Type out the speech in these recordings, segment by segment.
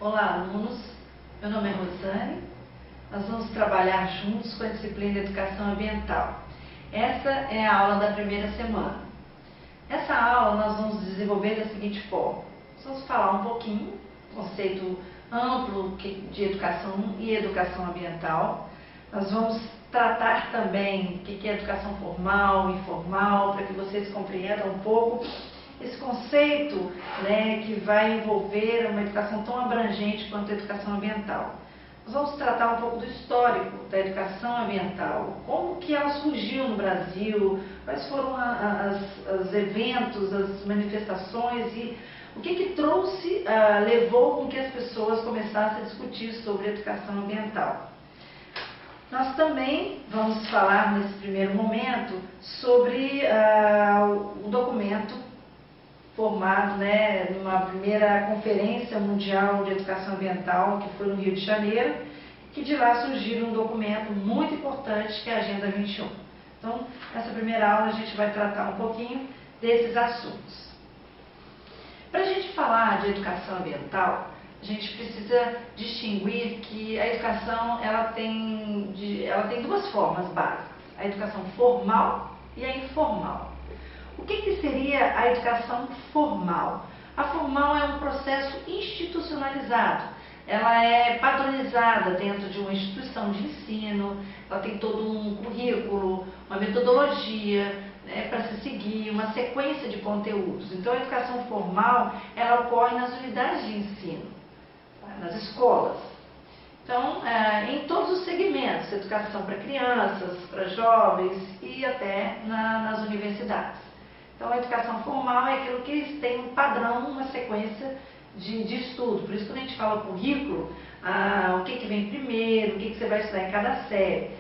Olá, alunos. Meu nome é Rosane. Nós vamos trabalhar juntos com a disciplina de Educação Ambiental. Essa é a aula da primeira semana. Nessa aula nós vamos desenvolver da seguinte forma. Nós vamos falar um pouquinho, conceito amplo de educação e educação ambiental. Nós vamos tratar também o que é educação formal, informal, para que vocês compreendam um pouco esse conceito, que vai envolver uma educação tão abrangente quanto a educação ambiental. Nós vamos tratar um pouco do histórico da educação ambiental, como que ela surgiu no Brasil, quais foram os eventos, as manifestações e o que trouxe, levou com que as pessoas começassem a discutir sobre a educação ambiental. Nós também vamos falar nesse primeiro momento sobre o documento formado numa primeira Conferência Mundial de Educação Ambiental, que foi no Rio de Janeiro, que de lá surgiu um documento muito importante, que é a Agenda 21. Então, nessa primeira aula a gente vai tratar um pouquinho desses assuntos. Para a gente falar de educação ambiental, a gente precisa distinguir que a educação ela tem duas formas básicas, a educação formal e a informal. O que seria a educação formal? A formal é um processo institucionalizado, ela é padronizada dentro de uma instituição de ensino, ela tem todo um currículo, uma metodologia para se seguir, uma sequência de conteúdos. Então a educação formal ela ocorre nas unidades de ensino, nas escolas. Então, em todos os segmentos, educação para crianças, para jovens e até nas universidades. Então, a educação formal é aquilo que eles têm um padrão, uma sequência de estudo. Por isso, quando a gente fala currículo, o que vem primeiro, o que você vai estudar em cada série.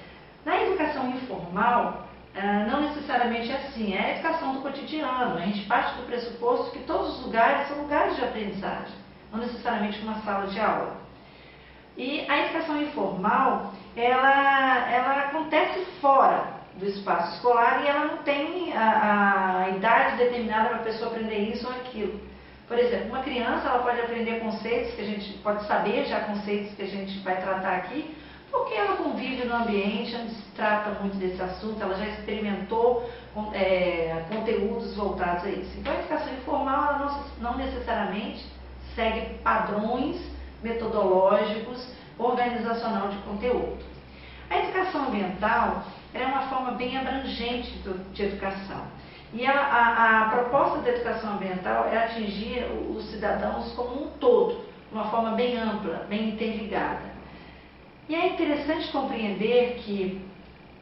Na educação informal, não necessariamente é assim, é a educação do cotidiano. A gente parte do pressuposto que todos os lugares são lugares de aprendizagem, não necessariamente uma sala de aula. E a educação informal, ela acontece fora do espaço escolar e ela não tem a idade determinada para a pessoa aprender isso ou aquilo. Por exemplo, uma criança ela pode aprender conceitos que a gente pode saber já conceitos que a gente vai tratar aqui, porque ela convive no ambiente onde se trata muito desse assunto, ela já experimentou conteúdos voltados a isso. Então a educação informal ela não necessariamente segue padrões metodológicos, organizacional de conteúdo. A educação ambiental é uma forma bem abrangente de educação. E a proposta da educação ambiental é atingir os cidadãos como um todo, de uma forma bem ampla, bem interligada. E é interessante compreender que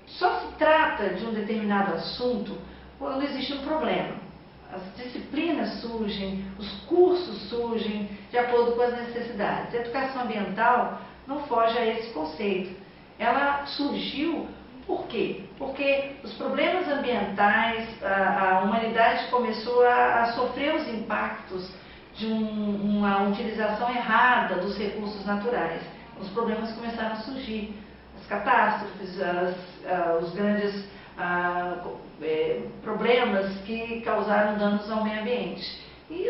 só se trata de um determinado assunto quando existe um problema. As disciplinas surgem, os cursos surgem de acordo com as necessidades. A educação ambiental não foge a esse conceito. Ela surgiu por quê? Porque os problemas ambientais, a humanidade começou a sofrer os impactos de uma utilização errada dos recursos naturais. Os problemas começaram a surgir, as catástrofes, os grandes problemas que causaram danos ao meio ambiente. E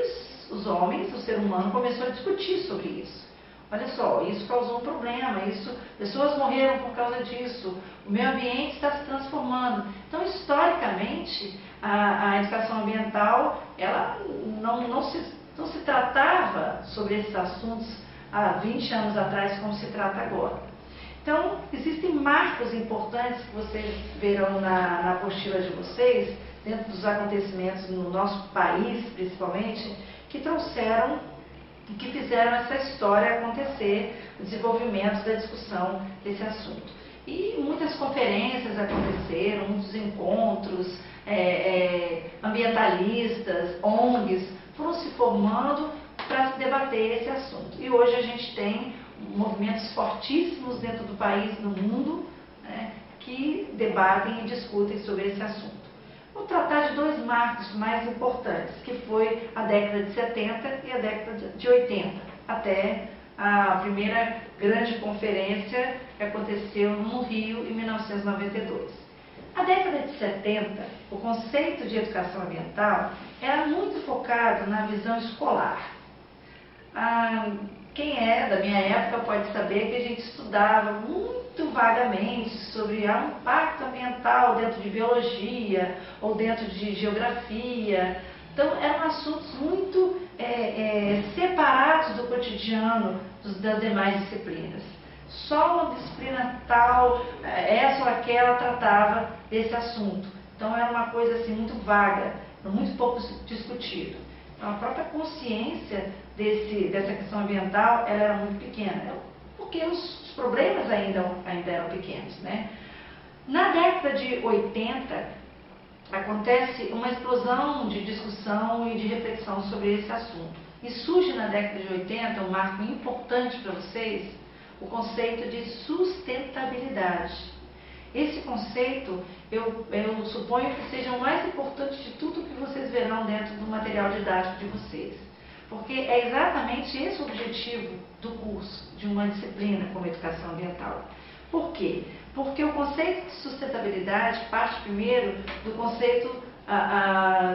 os homens, o ser humano, começou a discutir sobre isso. Olha só, isso causou um problema, pessoas morreram por causa disso, o meio ambiente está se transformando. Então, historicamente, a educação ambiental, ela não se tratava sobre esses assuntos há 20 anos atrás como se trata agora. Então, existem marcos importantes que vocês verão na apostila de vocês, dentro dos acontecimentos no nosso país, principalmente, que fizeram essa história acontecer, o desenvolvimento da discussão desse assunto. E muitas conferências aconteceram, muitos encontros, ambientalistas, ONGs, foram se formando para se debater esse assunto. E hoje a gente tem movimentos fortíssimos dentro do país e no mundo, que debatem e discutem sobre esse assunto. Vou tratar de dois marcos mais importantes, que foi a década de 70 e a década de 80, até a primeira grande conferência que aconteceu no Rio em 1992. A década de 70, o conceito de educação ambiental era muito focado na visão escolar. Quem é da minha época pode saber que a gente estudava muito vagamente sobre o impacto ambiental dentro de biologia ou dentro de geografia. Então, eram assuntos muito separados do cotidiano das demais disciplinas. Só uma disciplina tal, essa ou aquela, tratava desse assunto. Então, era uma coisa assim, muito vaga, muito pouco discutido. Então, a própria consciência dessa questão ambiental, ela era muito pequena, porque os problemas ainda eram pequenos, né? Na década de 80, acontece uma explosão de discussão e de reflexão sobre esse assunto. E surge na década de 80, um marco importante para vocês, o conceito de sustentabilidade. Esse conceito, eu suponho que seja o mais importante de tudo que vocês verão dentro do material didático de vocês. Porque é exatamente esse o objetivo do curso, de uma disciplina como Educação Ambiental. Por quê? Porque o conceito de sustentabilidade parte primeiro do conceito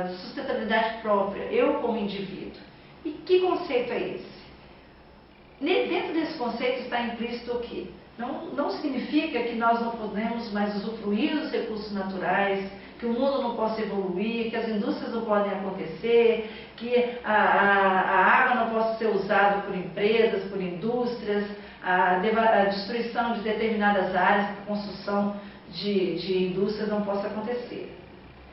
de sustentabilidade própria, eu como indivíduo. E que conceito é esse? Dentro desse conceito está implícito o quê? Não significa que nós não podemos mais usufruir dos recursos naturais, que o mundo não possa evoluir, que as indústrias não podem acontecer, que a água não possa ser usada por empresas, por indústrias, a destruição de determinadas áreas para construção de indústrias não possa acontecer.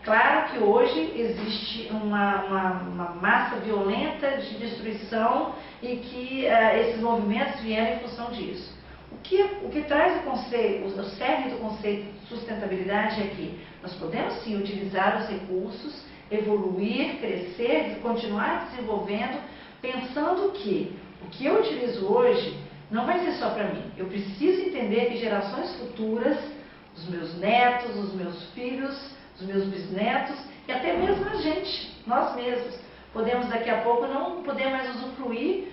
Claro que hoje existe uma massa violenta de destruição e que esses movimentos vieram em função disso. O que traz o cerne do conceito de sustentabilidade é que nós podemos sim utilizar os recursos, evoluir, crescer e continuar desenvolvendo, pensando que o que eu utilizo hoje não vai ser só para mim. Eu preciso entender que gerações futuras, os meus netos, os meus filhos, os meus bisnetos e até mesmo a gente, nós mesmos, podemos daqui a pouco não poder mais usufruir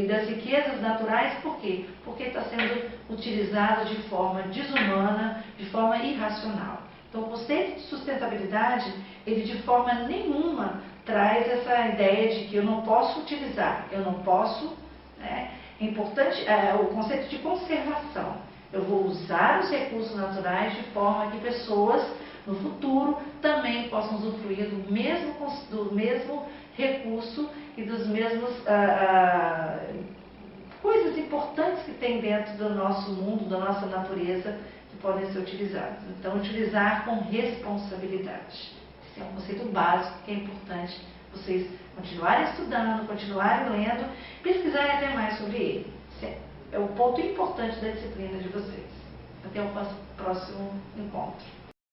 das riquezas naturais. Por quê? Porque está sendo utilizado de forma desumana, de forma irracional. Então, o conceito de sustentabilidade, ele de forma nenhuma traz essa ideia de que eu não posso utilizar, eu não posso, né? É importante o conceito de conservação. Eu vou usar os recursos naturais de forma que pessoas no futuro também possam usufruir do mesmo recurso e dos mesmos coisas importantes que tem dentro do nosso mundo, da nossa natureza, que podem ser utilizadas. Então, utilizar com responsabilidade. Esse é um conceito básico que é importante vocês continuarem estudando, continuarem lendo, pesquisarem até mais sobre ele. Esse é o ponto importante da disciplina de vocês. Até o próximo encontro.